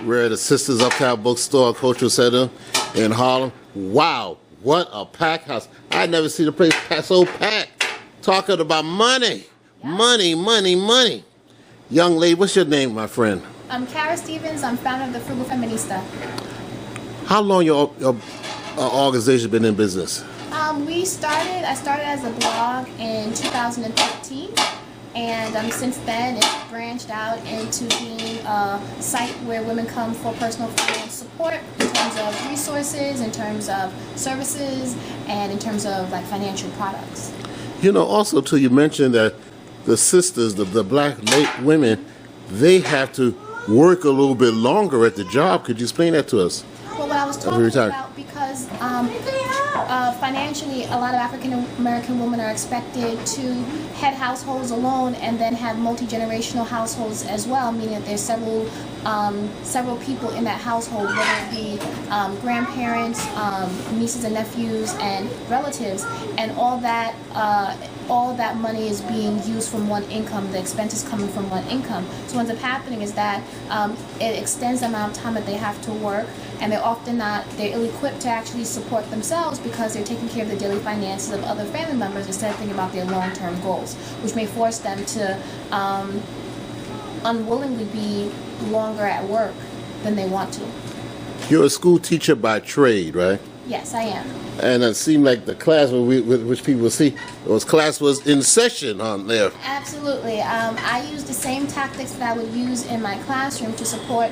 We're at the Sisters Uptown Bookstore Cultural Center in Harlem. Wow, what a packed house. I never seen a place so packed. Talking about money. Yeah. Money, money, money. Young lady, what's your name, my friend? I'm Kara Stevens. I'm founder of the Frugal Feminista. How long your organization been in business? I started as a blog in 2013. And since then, it's branched out into being a site where women come for personal finance support in terms of resources, in terms of services, and in terms of like financial products. You know, also too, you mentioned that the sisters, the black women, they have to work a little bit longer at the job. Could you explain that to us? Well, what I was talking about, because financially, a lot of African American women are expected to head households alone and then have multi-generational households as well, meaning that there's several people in that household, whether it be grandparents, nieces and nephews, and relatives, and all that money is being used from one income. The expenses coming from one income. So what ends up happening is that it extends the amount of time that they have to work, and they're ill-equipped to actually support themselves because they're taking care of the daily finances of other family members instead of thinking about their long-term goals, which may force them to unwillingly be longer at work than they want to. You're a school teacher by trade, right? Yes, I am. And it seemed like the class which people see, class was in session on there. Absolutely. I use the same tactics that I would use in my classroom to support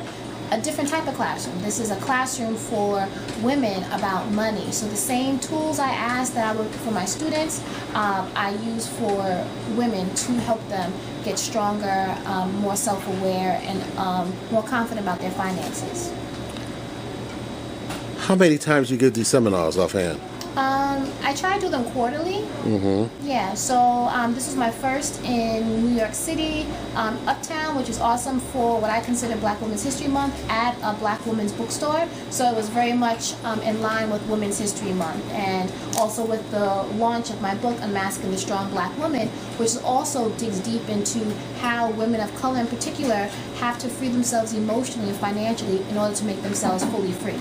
a different type of classroom. This is a classroom for women about money. So the same tools I ask that I would for my students, I use for women to help them get stronger, more self-aware, and more confident about their finances. How many times you give these seminars offhand? I try to do them quarterly. Mm-hmm. Yeah, so this is my first in New York City, Uptown, which is awesome for what I consider Black Women's History Month at a Black Women's Bookstore. So it was very much in line with Women's History Month, and also with the launch of my book, Unmasking the Strong Black Woman, which also digs deep into how women of color in particular have to free themselves emotionally and financially in order to make themselves fully free.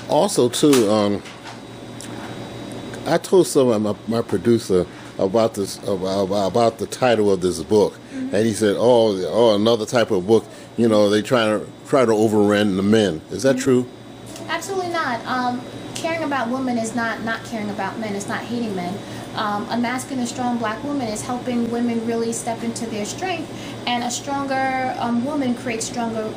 Also, too, I told someone, my producer, about this about the title of this book, mm-hmm. and he said, "Oh, another type of book. You know, they try to overrun the men." Is that mm-hmm. true? Absolutely not. Caring about women is not caring about men. It's not hating men. Unmasking the strong black woman is helping women really step into their strength, and a stronger woman creates stronger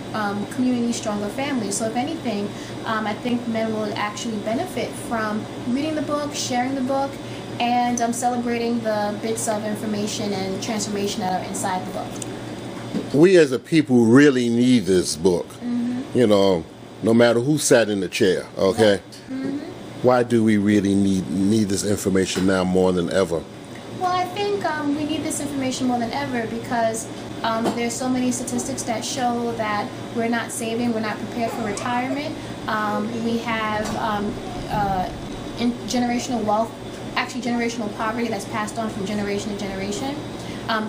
communities, stronger families. So if anything, I think men will actually benefit from reading the book, sharing the book, and celebrating the bits of information and transformation that are inside the book. We as a people really need this book. Mm-hmm. You know, no matter who sat in the chair, okay? Mm-hmm. Why do we really need this information now more than ever? Well, I think we need this information more than ever because there's so many statistics that show that we're not saving, we're not prepared for retirement. We have generational wealth, actually generational poverty that's passed on from generation to generation.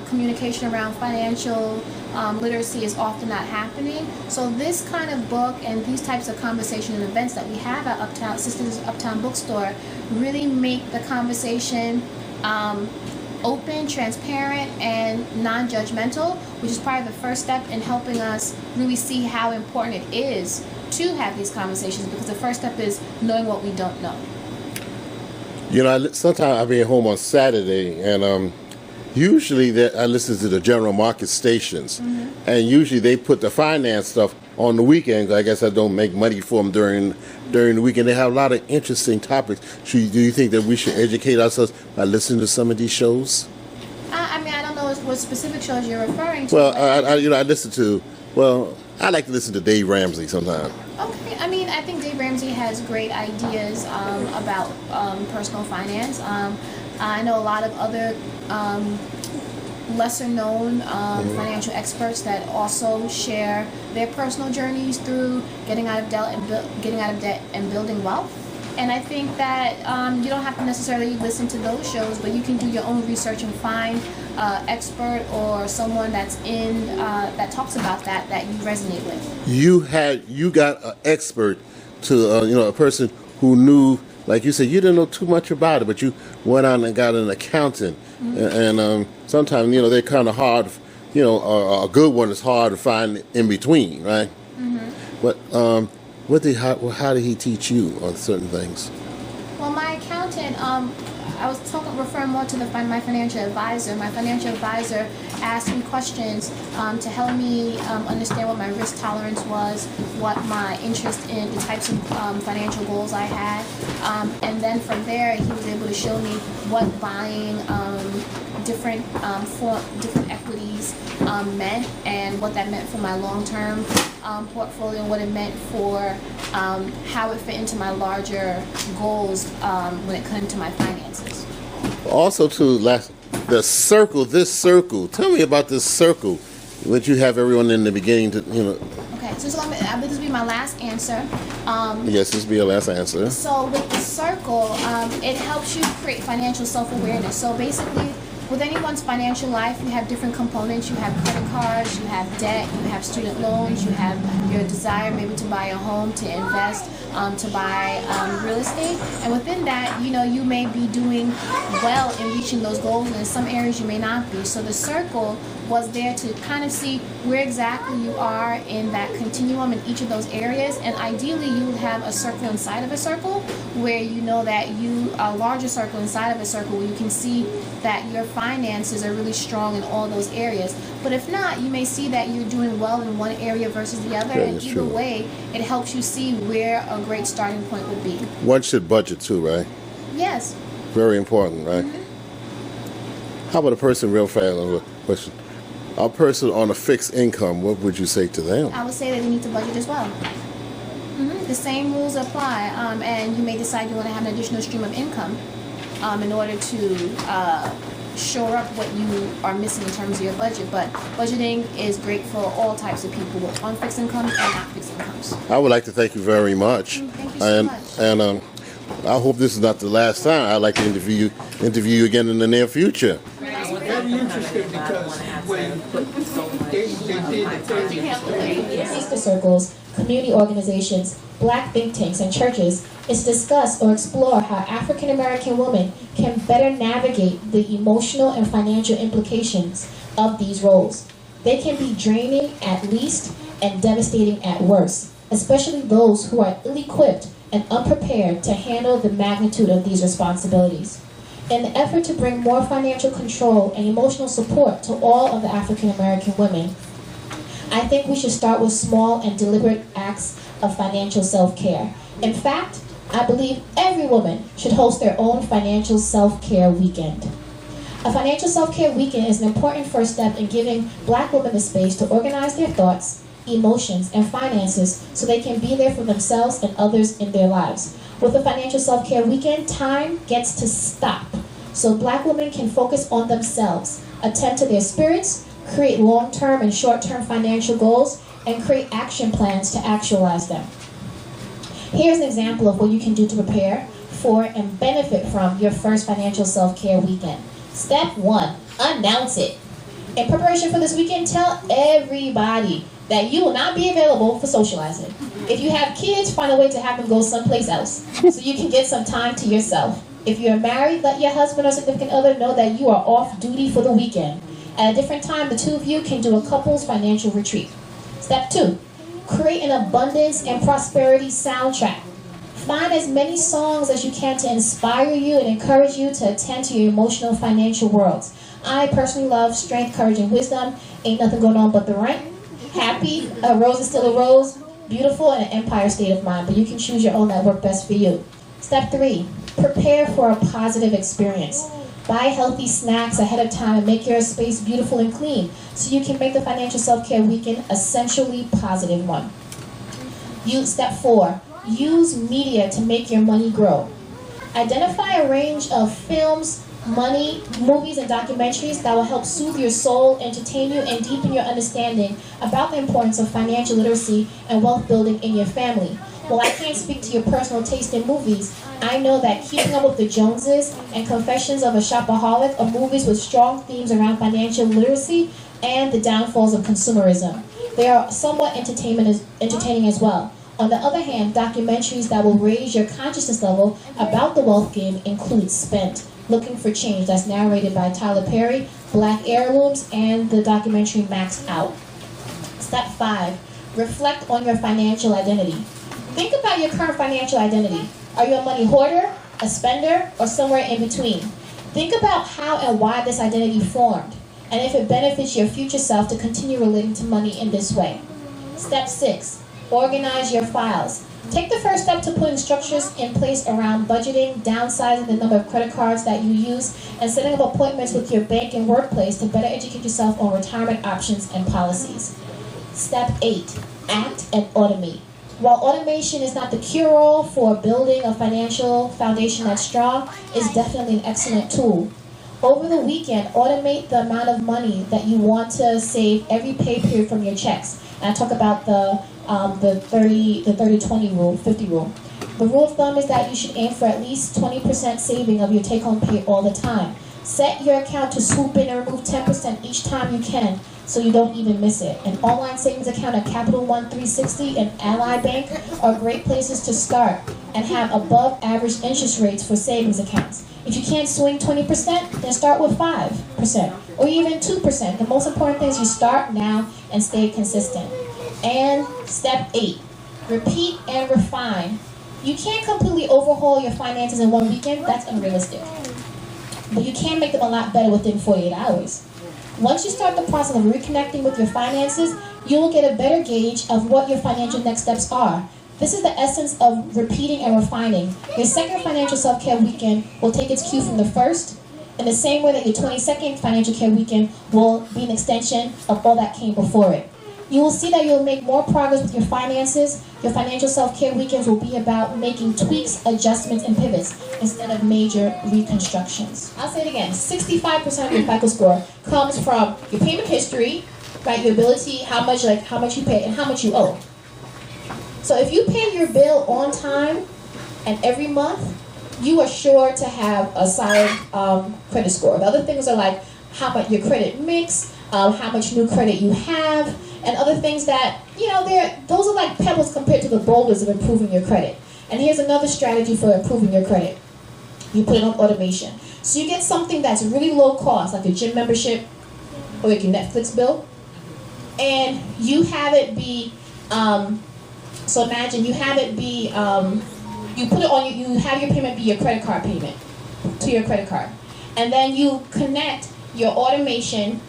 Communication around financial literacy is often not happening. So this kind of book and these types of conversation and events that we have at Uptown, Sisters Uptown Bookstore really make the conversation open, transparent, and non-judgmental, which is probably the first step in helping us really see how important it is to have these conversations, because the first step is knowing what we don't know. You know, sometimes I'll be at home on Saturday, and usually I listen to the general market stations, mm-hmm. and usually they put the finance stuff on the weekends. I guess I don't make money for them during the weekend. They have a lot of interesting topics. Do you think that we should educate ourselves by listening to some of these shows? I mean, I don't know what specific shows you're referring to. Well, I listen to, I like to listen to Dave Ramsey sometimes. Okay, I mean, I think Dave Ramsey has great ideas about personal finance. I know a lot of other lesser known financial experts that also share their personal journeys through getting out of debt and building wealth. And I think that you don't have to necessarily listen to those shows, but you can do your own research and find expert or someone that's in that talks about that you resonate with. You got an expert to a person who knew, like you said, you didn't know too much about it, but you went out and got an accountant. And sometimes they're kind of hard. A good one is hard to find in between, right? But how did he teach you on certain things? Well, my accountant, I was referring more to my financial advisor. My financial advisor asked me questions to help me understand what my risk tolerance was, what my interest in, the types of financial goals I had, and then from there he was able to show me what buying different equities meant, and what that meant for my long-term portfolio, and what it meant for how it fit into my larger goals when it came to my finances. Also, this circle. Tell me about this circle, which you have everyone in the beginning to. Okay, so this will be my last answer. Yes, this will be your last answer. So with the circle, it helps you create financial self-awareness. So basically, with anyone's financial life, you have different components. You have credit cards, you have debt, you have student loans, you have your desire maybe to buy a home, to invest, to buy real estate. And within that, you may be doing well in reaching those goals, and in some areas you may not be. So the circle was there to kind of see where exactly you are in that continuum in each of those areas. And ideally, you would have a circle inside of a circle where a larger circle inside of a circle where you can see that your finances are really strong in all those areas. But if not, you may see that you're doing well in one area versus the other, and either way, it helps you see where a great starting point would be. One should budget too, right? Yes. Very important, right? How about a person, real fast question, a person on a fixed income, what would you say to them? I would say that they need to budget as well. The same rules apply, and you may decide you want to have an additional stream of income in order to shore up what you are missing in terms of your budget. But budgeting is great for all types of people, on fixed incomes and not fixed incomes. I would like to thank you very much. Thank you so much. And I hope this is not the last time. I'd like to interview you again in the near future. Very interesting because when they did Sister circles, community organizations, black think tanks, and churches is to discuss or explore how African American women can better navigate the emotional and financial implications of these roles. They can be draining at least and devastating at worst, especially those who are ill-equipped and unprepared to handle the magnitude of these responsibilities. In the effort to bring more financial control and emotional support to all of the African American women, I think we should start with small and deliberate acts of financial self-care. In fact, I believe every woman should host their own financial self-care weekend. A financial self-care weekend is an important first step in giving black women the space to organize their thoughts, emotions, and finances so they can be there for themselves and others in their lives. With a financial self-care weekend, time gets to stop so black women can focus on themselves, attend to their spirits, create long-term and short-term financial goals, and create action plans to actualize them. Here's an example of what you can do to prepare for and benefit from your first financial self-care weekend. Step 1, announce it. In preparation for this weekend, tell everybody that you will not be available for socializing. If you have kids, find a way to have them go someplace else so you can get some time to yourself. If you're married, let your husband or significant other know that you are off duty for the weekend. At a different time, the two of you can do a couple's financial retreat. Step 2, create an abundance and prosperity soundtrack. Find as many songs as you can to inspire you and encourage you to attend to your emotional financial worlds. I personally love Strength, Courage, and Wisdom, Ain't Nothing Going On But the Rent, Happy, A Rose Is Still a Rose, Beautiful, and An Empire State of Mind, but you can choose your own that work best for you. Step 3, prepare for a positive experience. Buy healthy snacks ahead of time and make your space beautiful and clean so you can make the financial self-care weekend essentially positive one. Step 4, use media to make your money grow. Identify a range of films, movies, and documentaries that will help soothe your soul, entertain you, and deepen your understanding about the importance of financial literacy and wealth building in your family. While I can't speak to your personal taste in movies, I know that Keeping Up with the Joneses and Confessions of a Shopaholic are movies with strong themes around financial literacy and the downfalls of consumerism. They are somewhat entertaining as well. On the other hand, documentaries that will raise your consciousness level about the wealth game include Spent, Looking for Change, that's narrated by Tyler Perry, Black Heirlooms, and the documentary Maxed Out. Step 5, reflect on your financial identity. Think about your current financial identity. Are you a money hoarder, a spender, or somewhere in between? Think about how and why this identity formed, and if it benefits your future self to continue relating to money in this way. Step 6, organize your files. Take the first step to putting structures in place around budgeting, downsizing the number of credit cards that you use, and setting up appointments with your bank and workplace to better educate yourself on retirement options and policies. Step 8, act and automate. While automation is not the cure-all for building a financial foundation that's strong, it's definitely an excellent tool. Over the weekend, automate the amount of money that you want to save every pay period from your checks. And I talk about the 30-20 rule, 50 rule. The rule of thumb is that you should aim for at least 20% saving of your take-home pay all the time. Set your account to swoop in and remove 10% each time you can, so you don't even miss it. An online savings account at Capital One 360 and Ally Bank are great places to start and have above average interest rates for savings accounts. If you can't swing 20%, then start with 5% or even 2%. The most important thing is you start now and stay consistent. And step 8, repeat and refine. You can't completely overhaul your finances in one weekend. That's unrealistic. But you can make them a lot better within 48 hours. Once you start the process of reconnecting with your finances, you will get a better gauge of what your financial next steps are. This is the essence of repeating and refining. Your second financial self-care weekend will take its cue from the first, in the same way that your 22nd financial care weekend will be an extension of all that came before it. You will see that you'll make more progress with your finances. Your financial self-care weekends will be about making tweaks, adjustments, and pivots instead of major reconstructions. I'll say it again, 65% of your FICO score comes from your payment history, right? Your ability, how much you pay, and how much you owe. So if you pay your bill on time and every month, you are sure to have a solid credit score. The other things are like how much your credit mix, how much new credit you have, and other things that, those are like pebbles compared to the boulders of improving your credit. And here's another strategy for improving your credit. You put it on automation. So you get something that's really low cost, like a gym membership or like your Netflix bill, and you have it be, so imagine you have it be, you put it on, you have your payment be your credit card payment to your credit card. And then you connect your automation,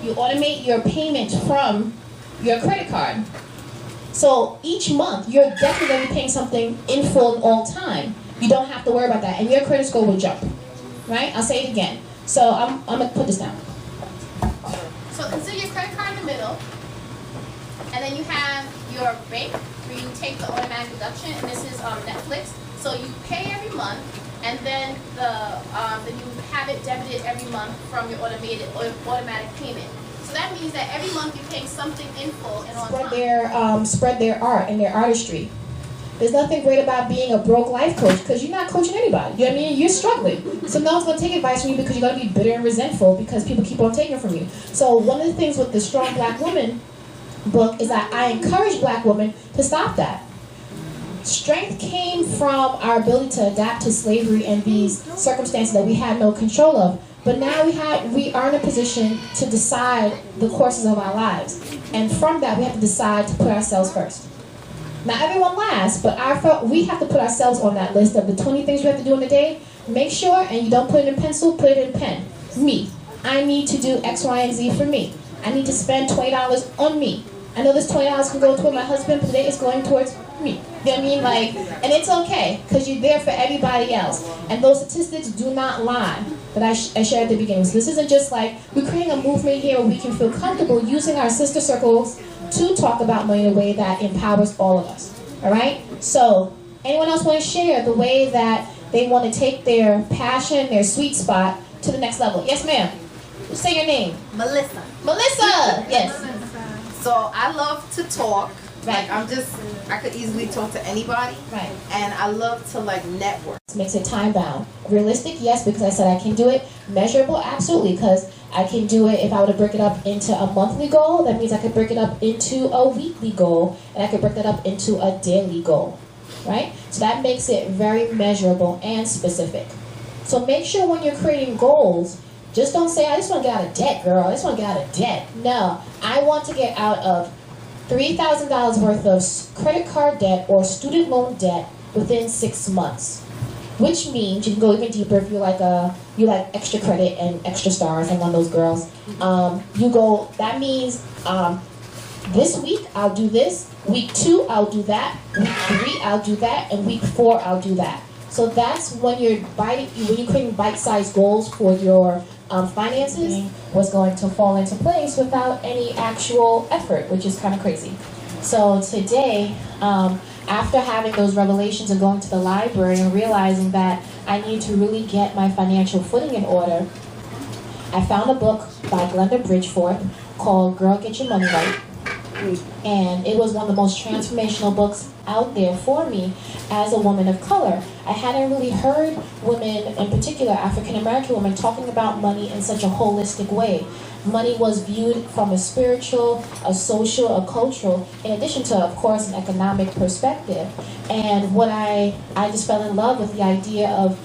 you automate your payment from your credit card. So each month, you're definitely going to be paying something in full all time. You don't have to worry about that, and your credit score will jump. Right? I'll say it again. So I'm going to put this down. So consider your credit card in the middle, and then you have your bank where you take the automatic deduction, and this is Netflix. So you pay every month, and then then you have it debited every month from your automatic payment. So that means that every month you're paying something in full and on time. Spread their art and their artistry. There's nothing great about being a broke life coach because you're not coaching anybody. You know what I mean? You're struggling. So no one's going to take advice from you because you're going to be bitter and resentful because people keep on taking from you. So one of the things with the Strong Black Woman book is that I encourage Black women to stop that. Strength came from our ability to adapt to slavery and these circumstances that we had no control of. But now we are in a position to decide the courses of our lives. And from that, we have to decide to put ourselves first. Now, everyone laughs, but we have to put ourselves on that list of the 20 things we have to do in a day. Make sure, and you don't put it in pencil, put it in pen. Me. I need to do X, Y, and Z for me. I need to spend $20 on me. I know this $20 can go toward my husband, but today it's going towards me. You know what I mean? And it's okay, because you're there for everybody else. And those statistics do not lie that I shared at the beginning. So this isn't just like, we're creating a movement here where we can feel comfortable using our sister circles to talk about money in a way that empowers all of us. All right? So, anyone else want to share the way that they want to take their passion, their sweet spot, to the next level? Yes, ma'am. Say your name. Melissa. Melissa! Yes. So I love to talk, Like I could easily talk to anybody. Right. And I love to like network. Makes it time bound. Realistic, yes, because I said I can do it. Measurable, absolutely, because I can do it. If I were to break it up into a monthly goal, that means I could break it up into a weekly goal, and I could break that up into a daily goal, right? So that makes it very measurable and specific. So make sure when you're creating goals, just don't say, I just want to get out of debt, girl. I just want to get out of debt. No, I want to get out of $3,000 worth of credit card debt or student loan debt within 6 months. Which means you can go even deeper if you like extra credit and extra stars. I'm one of those girls. That means this week I'll do this, week 2 I'll do that, week 3 I'll do that, and week 4 I'll do that. So that's when you're creating bite-sized goals for your finances, was going to fall into place without any actual effort, which is kind of crazy. So today, after having those revelations and going to the library and realizing that I need to really get my financial footing in order, I found a book by Glenda Bridgeforth called Girl, Get Your Money Right. And it was one of the most transformational books out there for me as a woman of color. I hadn't really heard women, in particular African American women, talking about money in such a holistic way. Money was viewed from a spiritual, a social, a cultural, in addition to, of course, an economic perspective. And what I just fell in love with the idea of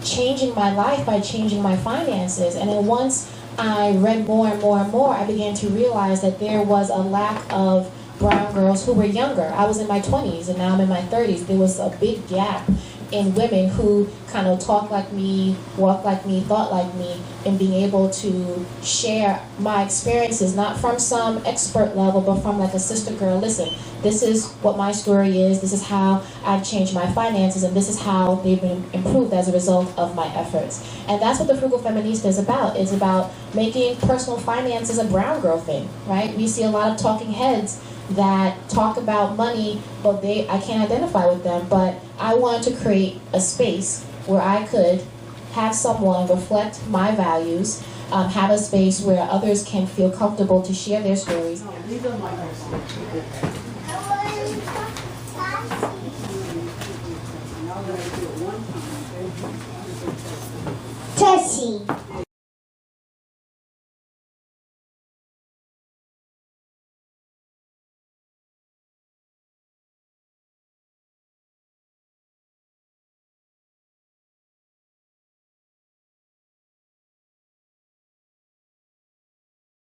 changing my life by changing my finances. And then once I read more and more and more, I began to realize that there was a lack of brown girls who were younger. I was in my 20s and now I'm in my 30s. There was a big gap in women who kind of talk like me, walk like me, thought like me, and being able to share my experiences, not from some expert level, but from like a sister girl. Listen, this is what my story is, this is how I've changed my finances, and this is how they've been improved as a result of my efforts. And that's what the Frugal Feminista is about. It's about making personal finances a brown girl thing, right? We see a lot of talking heads that talk about money, but I can't identify with them. But I wanted to create a space where I could have someone reflect my values, have a space where others can feel comfortable to share their stories. Tessie.